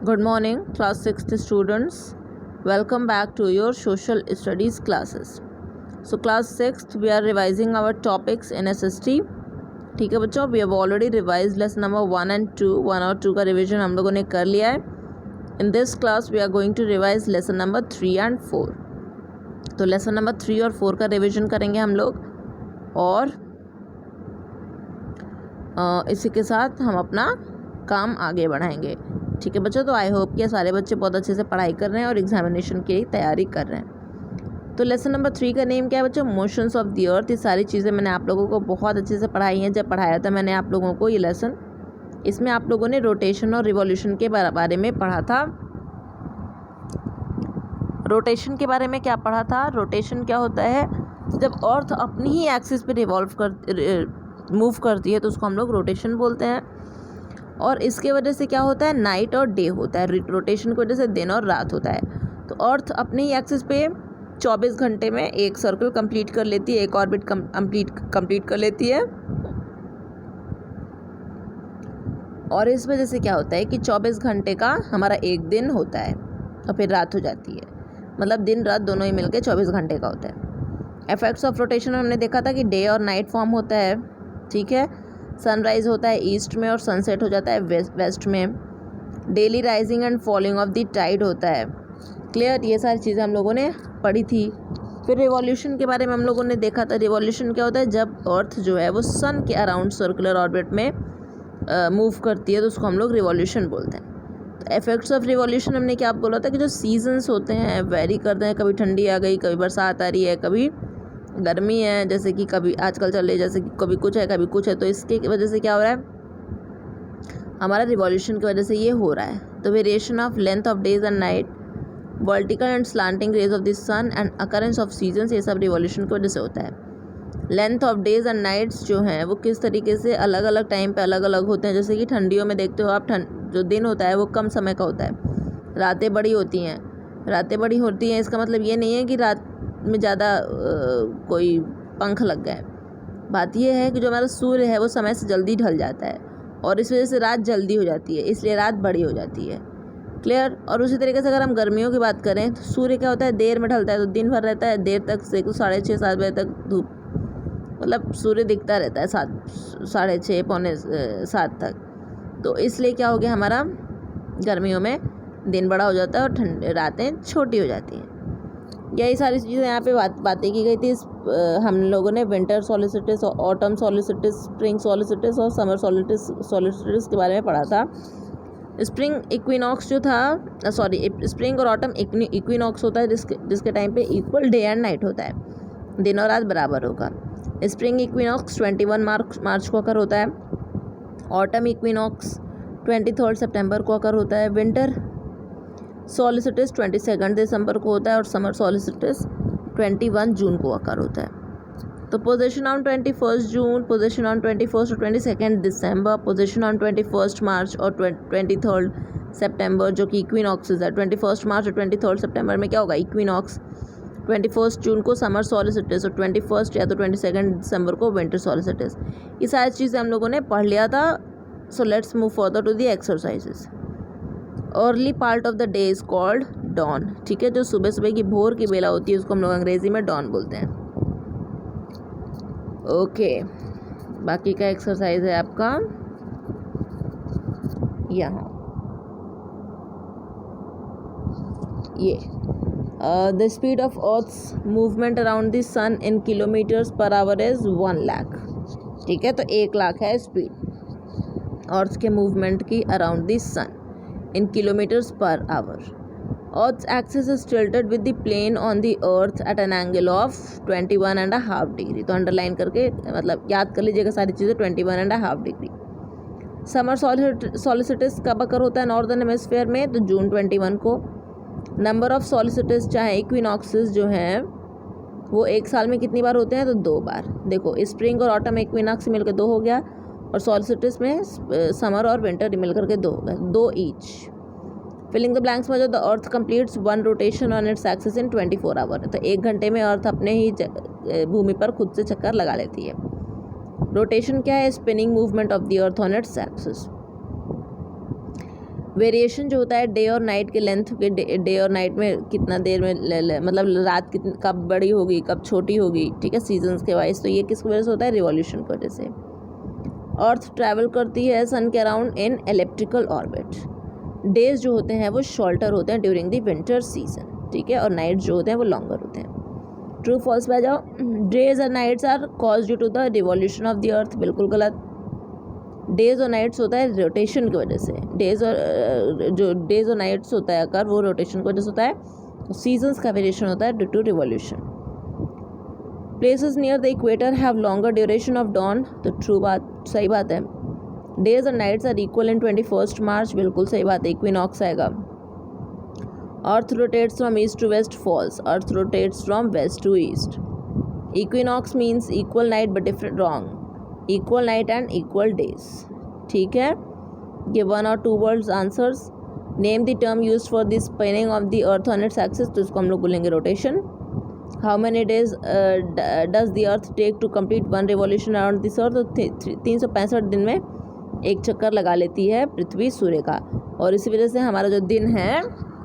Good morning, class 6th students. Welcome back to your social studies classes. So class 6th, we are revising our topics in SST. ठीक है बच्चों, we have already revised lesson number 1 and 2. 1 और 2 का revision हम लोगों ने कर लिया है. In this class, we are going to revise lesson number 3 and 4. तो lesson number 3 और 4 का रिविजन करेंगे हम लोग और इसी के साथ हम अपना काम आगे बढ़ाएंगे. ठीक है बच्चों, तो आई होप कि सारे बच्चे बहुत अच्छे से पढ़ाई कर रहे हैं और एग्जामिनेशन की तैयारी कर रहे हैं. तो लेसन नंबर 3 का नेम क्या है बच्चों? मोशंस ऑफ द अर्थ. ये सारी चीज़ें मैंने आप लोगों को बहुत अच्छे से पढ़ाई हैं. जब पढ़ाया था मैंने आप लोगों को ये लेसन, इसमें आप लोगों ने रोटेशन और रिवॉल्यूशन के बारे में पढ़ा था. रोटेशन के बारे में क्या पढ़ा था? रोटेशन क्या होता है? जब अर्थ अपनी ही एक्सिस पे मूव करती है तो उसको हम लोग रोटेशन बोलते हैं. और इसके वजह से क्या होता है? नाइट और डे होता है. रोटेशन की वजह से दिन और रात होता है. तो अर्थ अपनी ही एक्सिस पे 24 घंटे में एक सर्कल कंप्लीट कर लेती है, एक ऑर्बिट कंप्लीट कर लेती है. और इस वजह से क्या होता है कि 24 घंटे का हमारा एक दिन होता है और फिर रात हो जाती है. मतलब दिन रात दोनों ही मिलके 24 घंटे का होता है. इफेक्ट्स ऑफ रोटेशन हमने देखा था कि डे और नाइट फॉर्म होता है. ठीक है, सनराइज होता है ईस्ट में और सनसेट हो जाता है वेस्ट में. Daily rising and falling of the tide होता है. क्लियर, ये सारी चीज़ें हम लोगों ने पढ़ी थी. फिर रिवॉल्यूशन के बारे में हम लोगों ने देखा था. रिवॉल्यूशन क्या होता है? जब अर्थ जो है वो सन के अराउंड सर्कुलर ऑर्बिट में मूव करती है तो उसको हम लोग रिवॉल्यूशन बोलते हैं. तो इफेक्ट्स ऑफ रिवॉल्यूशन हमने क्या बोला था कि जो सीजन्स होते हैं वेरी करते हैं. कभी ठंडी आ गई, कभी बरसात आ रही है, कभी गर्मी है, जैसे कि कभी आजकल चल रही है, जैसे कि कभी कुछ है कभी कुछ है. तो इसके वजह से क्या हो रहा है? हमारा रिवॉल्यूशन की वजह से ये हो रहा है. तो variation of length of days and night, vertical and slanting rays of the sun and occurrence of seasons, ये सब रिवॉल्यूशन की वजह से होता है. Length of days and nights जो हैं वो किस तरीके से अलग अलग टाइम पे अलग अलग होते हैं. जैसे कि ठंडियों में देखते हो आप, जो दिन होता है वो कम समय का होता है, रातें बड़ी होती हैं. रातें बड़ी होती हैं इसका मतलब ये नहीं है कि रात में ज़्यादा कोई पंख लग गए. बात यह है कि जो हमारा सूर्य है वो समय से जल्दी ढल जाता है और इस वजह से रात जल्दी हो जाती है, इसलिए रात बड़ी हो जाती है. क्लियर. और उसी तरीके से अगर हम गर्मियों की बात करें तो सूर्य क्या होता है? देर में ढलता है तो दिन भर रहता है, देर तक से 6:30-7 बजे तक धूप, मतलब सूर्य दिखता रहता है 6:30 पौने 7 तक. तो इसलिए क्या हो गया, हमारा गर्मियों में दिन बड़ा हो जाता है और रातें छोटी हो जाती हैं. यही सारी चीज़ें यहाँ पे बातें की गई थी. हम लोगों ने विंटर सोलिसिटिस, ऑटम सोलिसिटिस, स्प्रिंग सोलिसिटिस और समर सोलिसिटिस के बारे में पढ़ा था. स्प्रिंग इक्विनॉक्स जो था, स्प्रिंग और ऑटम इक्विनॉक्स होता है जिसके टाइम पे इक्वल डे एंड नाइट होता है, दिन और रात बराबर होगा. स्प्रिंग इक्विनॉक्स 21 मार्च को अकर होता है. ऑटम इक्विनॉक्स 23 सितंबर को अकर होता है. विंटर सोलिसिटिस 22 दिसंबर को होता है और समर सोलिसिटिस 21 जून को अकर होता है. तो position on 21 June, position on 21 और 22 दिसंबर, पोजीशन ऑन 21 मार्च और 23 सितंबर जो कि इक्विनॉक्सेस है. 21 मार्च और 23 सितंबर में क्या होगा? इक्विनॉक्स. 21 जून को समर सोलिसिटिस और 21 या तो 22 दिसंबर को विंटर सोलिसिटिस. ये सारी चीज़ें हम लोगों ने पढ़ लिया था. So let's move further to the exercises. Early part of the day is called dawn. ठीक है, जो सुबह सुबह की भोर की बेला होती है उसको हम लोग अंग्रेजी में डॉन बोलते हैं. ओके, बाकी का एक्सरसाइज है आपका यहाँ ये. The speed of earth's movement around the sun in kilometres per hour is 1 lakh. ठीक है, तो 1 लाख है स्पीड अर्थ के मूवमेंट की around the sun in kilometers per hour. Earth's axis is tilted with the plane on the earth at an angle of 21.5 degree. तो underline करके मतलब याद कर लीजिएगा सारी चीज़ें. 21.5 डिग्री. समर सोलिसिटिस कब अकर होता है नॉर्दर्न हेमिस्फीयर में? तो जून 21 को. नंबर ऑफ सोलिसिटिस चाहे इक्विनॉक्सेस जो हैं वो एक साल में कितनी बार होते हैं? तो 2 बार. देखो, स्प्रिंग और ऑटम इक्विनॉक्स मिलकर 2 हो गया और सोलिसिटिस में समर और विंटर मिल करके 2 हो गए, 2 ईच. फिलिंग द ब्लैंक्स में जो the earth completes 1 rotation on its axis in 24 hour. तो 1 घंटे में अर्थ अपने ही भूमि पर खुद से चक्कर लगा लेती है. रोटेशन क्या है? Spinning movement of the earth on its axis. Variation जो होता है डे और नाइट के लेंथ के, डे और नाइट में कितना देर में मतलब रात कितनी कब बड़ी होगी कब छोटी होगी, ठीक है, सीजन्स के वाइज। तो ये किसकी वजह से होता है? रिवॉल्यूशन की वजह से। अर्थ ट्रैवल करती है सन के around in elliptical orbit. Days जो होते हैं वो शॉर्टर होते हैं ड्यूरिंग द विंटर सीजन, ठीक है, और नाइट जो होते हैं वो लॉन्गर होते हैं। ट्रू फॉल्स पे आ जाओ। डेज और nights are cause due to the revolution of the earth, बिल्कुल गलत। डेज और नाइट्स होता है रोटेशन की वजह से। डेज और जो डेज और नाइट्स होता है अगर वो रोटेशन की वजह से होता है। सीजन्स का वेरिएशन होता है due to revolution. Places near the equator have longer duration of dawn, तो ट्रू बात, सही बात है। डेज और nights are equal in 21 March, बिल्कुल सही बात है, इक्विनॉक्स आएगा। Earth rotates from east to west, falls. Earth rotates from west to east. Equinox means equal night but different, wrong. Equal night and equal days, ठीक है। ये 1 और 2 words answers. Name the term use for the spinning of the earth on its axis, तो इसको हम लोग बोलेंगे rotation. How many days does the earth take to complete 1 revolution around this earth, तो 365 दिन में एक चक्कर लगा लेती है पृथ्वी सूर्य का, और इसी वजह से हमारा जो दिन है,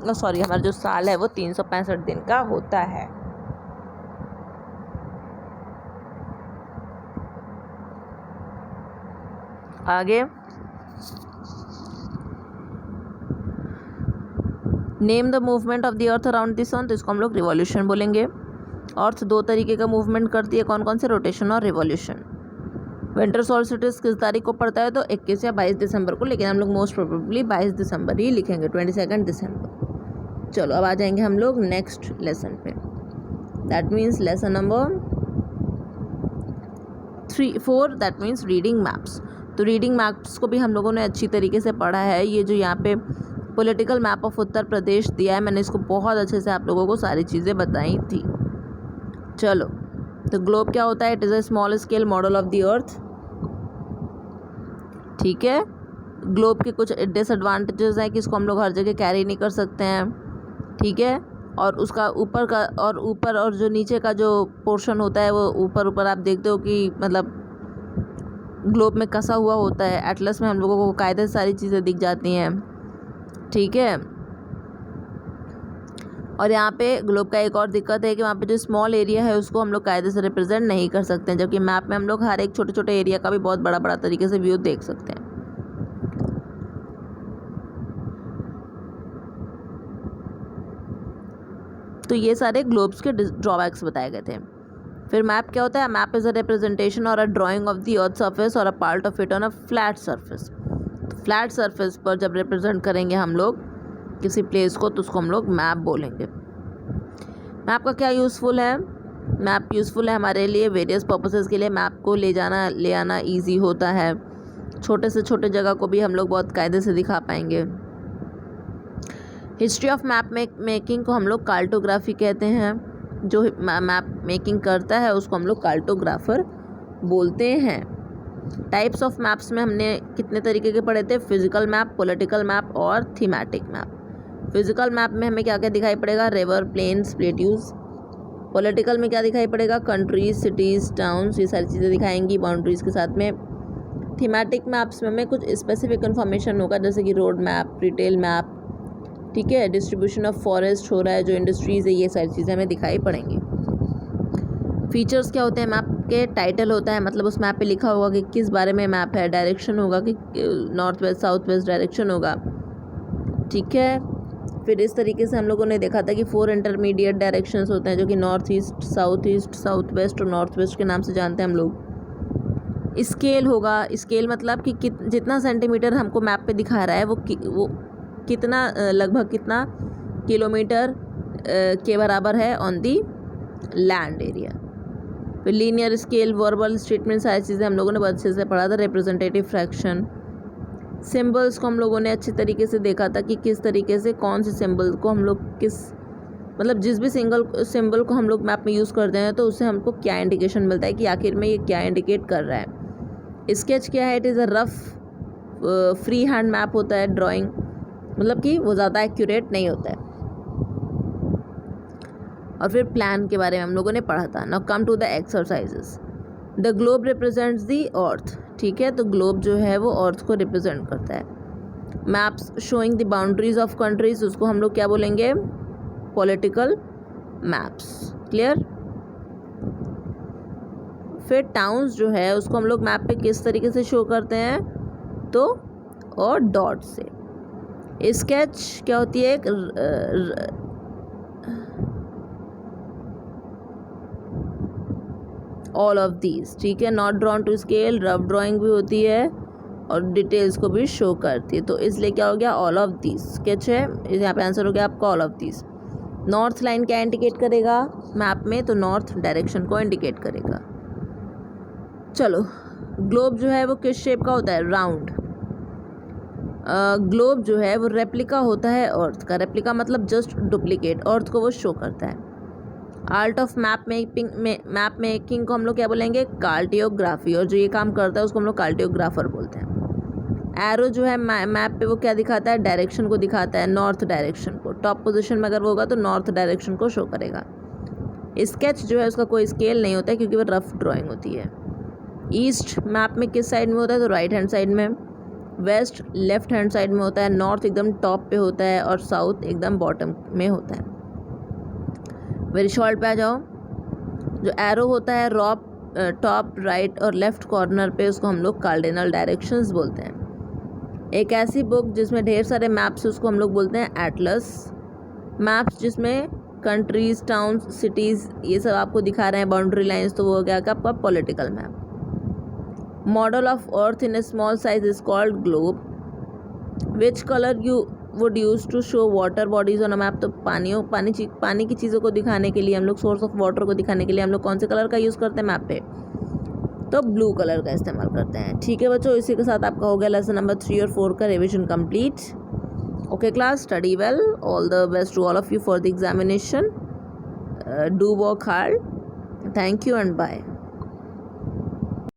सॉरी हमारा जो साल है वो 365 दिन का होता है। आगे name the movement of the earth around the sun, तो इसको हम लोग रिवॉल्यूशन बोलेंगे। अर्थ 2 तरीके का मूवमेंट करती है, कौन कौन से? रोटेशन और रिवॉल्यूशन। विंटर सोल्स्टिस किस तारीख को पड़ता है? तो 21 या 22 दिसंबर को, लेकिन हम लोग मोस्ट प्रोबेबली 22 दिसंबर ही लिखेंगे, 22 दिसंबर। चलो अब आ जाएंगे हम लोग नेक्स्ट लेसन पे। That means lesson number 4, that means reading maps. तो रीडिंग मैप्स को भी हम लोगों ने अच्छी तरीके से पढ़ा है। ये जो यहाँ पे political map of Uttar Pradesh दिया है, मैंने इसको बहुत अच्छे से आप लोगों को सारी चीज़ें बताई थी। चलो, तो ग्लोब क्या होता है? It is a small scale model of the earth, ठीक है। ग्लोब के कुछ डिसएडवांटेजेस हैं कि इसको हम लोग हर जगह कैरी नहीं कर सकते हैं, ठीक है। और उसका ऊपर का और ऊपर और जो नीचे का जो पोर्शन होता है वो ऊपर आप देखते हो कि मतलब ग्लोब में कसा हुआ होता है। एटलस में हम लोगों को कायदे से सारी चीज़ें दिख जाती हैं, ठीक है। और यहाँ पे ग्लोब का एक और दिक्कत है कि वहाँ पे जो स्मॉल एरिया है उसको हम लोग कायदे से रिप्रेजेंट नहीं कर सकते हैं, जबकि मैप में हम लोग हर एक छोटे छोटे एरिया का भी बहुत बड़ा बड़ा तरीके से व्यू देख सकते हैं। तो ये सारे ग्लोब्स के ड्रॉबैक्स बताए गए थे। फिर मैप क्या होता है? Map is a representation or a drawing of the earth surface or a part of it on a flat surface. तो फ्लैट सरफेस पर जब रिप्रेजेंट करेंगे हम लोग किसी प्लेस को, तो उसको हम लोग मैप बोलेंगे। मैप का क्या यूज़फुल है? मैप यूज़फुल है हमारे लिए वेरियस पर्पसेस के लिए। मैप को ले आना ईजी होता है। छोटे से छोटे जगह को भी हम लोग बहुत कायदे से दिखा पाएंगे। हिस्ट्री ऑफ मैप मेकिंग को हम लोग कार्टोग्राफी कहते हैं। जो मैप मेकिंग करता है उसको हम लोग कार्टोग्राफर बोलते हैं। टाइप्स ऑफ मैप्स में हमने कितने तरीके के पढ़े थे? फिजिकल मैप, पॉलिटिकल मैप और थीमेटिक मैप। फिजिकल मैप में हमें क्या क्या दिखाई पड़ेगा? River, planes, plateaus. पॉलिटिकल में क्या दिखाई पड़ेगा? कंट्रीज, सिटीज़, टाउन्स, ये सारी चीज़ें दिखाएंगी बाउंड्रीज़ के साथ में। थीमेटिक मैप्स में हमें कुछ स्पेसिफिक इन्फॉर्मेशन होगा, जैसे कि रोड मैप, रिटेल मैप, ठीक है, डिस्ट्रीब्यूशन ऑफ फॉरेस्ट हो रहा है, जो इंडस्ट्रीज़ है, ये सारी चीज़ें हमें दिखाई पड़ेंगी। फीचर्स क्या होते हैं मैप के? टाइटल होता है, मतलब उस मैप पे लिखा होगा कि किस बारे में मैप है। डायरेक्शन होगा कि north west south west direction होगा, ठीक है। फिर इस तरीके से हम लोगों ने देखा था कि 4 इंटरमीडिएट डायरेक्शंस होते हैं, जो कि नॉर्थ ईस्ट, साउथ वेस्ट और नॉर्थ वेस्ट के नाम से जानते हैं हम लोग। स्केल होगा, स्केल मतलब कि जितना सेंटीमीटर हमको मैप पे दिखा रहा है वो कितना लगभग कितना किलोमीटर के बराबर है ऑन दी लैंड एरिया। फिर लीनियर स्केल, वर्बल स्टेटमेंट, सारी चीज़ें हम लोगों ने बहुत अच्छे से पढ़ा था। रिप्रेजेंटेटिव फ्रैक्शन, सिंबल्स को हम लोगों ने अच्छे तरीके से देखा था कि किस तरीके से कौन से सिंबल को हम लोग मतलब जिस भी सिंबल को हम लोग मैप में यूज़ करते हैं तो उससे हमको क्या इंडिकेशन मिलता है कि आखिर में ये क्या इंडिकेट कर रहा है। स्केच क्या है? It is a rough free hand map होता है, ड्राइंग, मतलब कि वो ज़्यादा एक्यूरेट नहीं होता है। और फिर प्लान के बारे में हम लोगों ने पढ़ा था। Now come to the exercises. The globe represents the earth, ठीक है। तो ग्लोब जो है वो अर्थ को रिप्रेजेंट करता है। Maps showing the boundaries of countries, उसको हम लोग क्या बोलेंगे, पॉलिटिकल मैप्स। क्लियर। फिर टाउन्स जो है उसको हम लोग मैप पे किस तरीके से शो करते हैं, तो और डॉट से। स्केच क्या होती है, एक ऑल ऑफ दीज, ठीक है। Not drawn to scale, rough drawing भी होती है और डिटेल्स को भी शो करती है, तो इसलिए क्या हो गया, ऑल ऑफ दीज। स्केच है, यहाँ पे आंसर हो गया आपका all of these. North line क्या इंडिकेट करेगा मैप में, तो नॉर्थ डायरेक्शन को इंडिकेट करेगा। चलो, ग्लोब जो है वो किस शेप का होता है, राउंड। ग्लोब जो है वो रेप्लिका होता है अर्थ का। रेप्लिका मतलब जस्ट डुप्लीकेट, अर्थ को वो शो करता है। आर्ट ऑफ मैप मेकिंग को हम लोग क्या बोलेंगे, कार्टियोग्राफी, और जो ये काम करता है उसको हम लोग कार्टियोग्राफर बोलते हैं। एरो जो है मैप पे वो क्या दिखाता है, डायरेक्शन को दिखाता है, नॉर्थ डायरेक्शन को। टॉप पोजीशन में अगर वो होगा तो नॉर्थ डायरेक्शन को शो करेगा। स्केच जो है उसका कोई स्केल नहीं होता है क्योंकि वो रफ ड्राइंग होती है। ईस्ट मैप में किस साइड में होता है, तो राइट हैंड साइड में। वेस्ट लेफ्ट हैंड साइड में होता है। नॉर्थ एकदम टॉप पे होता है और साउथ एकदम बॉटम में होता है। वेरी शॉर्ट पे आ जाओ। जो एरो होता है टॉप राइट और लेफ्ट कॉर्नर पे, उसको हम लोग कार्डिनल डायरेक्शंस बोलते हैं। एक ऐसी बुक जिसमें ढेर सारे मैप्स, उसको हम लोग बोलते हैं एटलस। मैप्स जिसमें कंट्रीज, टाउन्स, सिटीज़ ये सब आपको दिखा रहे हैं, बाउंड्री लाइंस, तो वो हो गया आपका political map. Model of earth in a small size is called globe. Which colour you would use to show water bodies on a map, तो पानी की चीज़ों को दिखाने के लिए हम लोग, सोर्स ऑफ वाटर को दिखाने के लिए हम लोग कौन से कलर का यूज़ करते हैं मैप पे, तो ब्लू कलर का इस्तेमाल करते हैं। ठीक है बच्चों, इसी के साथ आपका हो गया लेसन नंबर 3 और 4 का revision complete. Okay class, study well, all the best to all of you for the examination, do work hard, thank you and bye.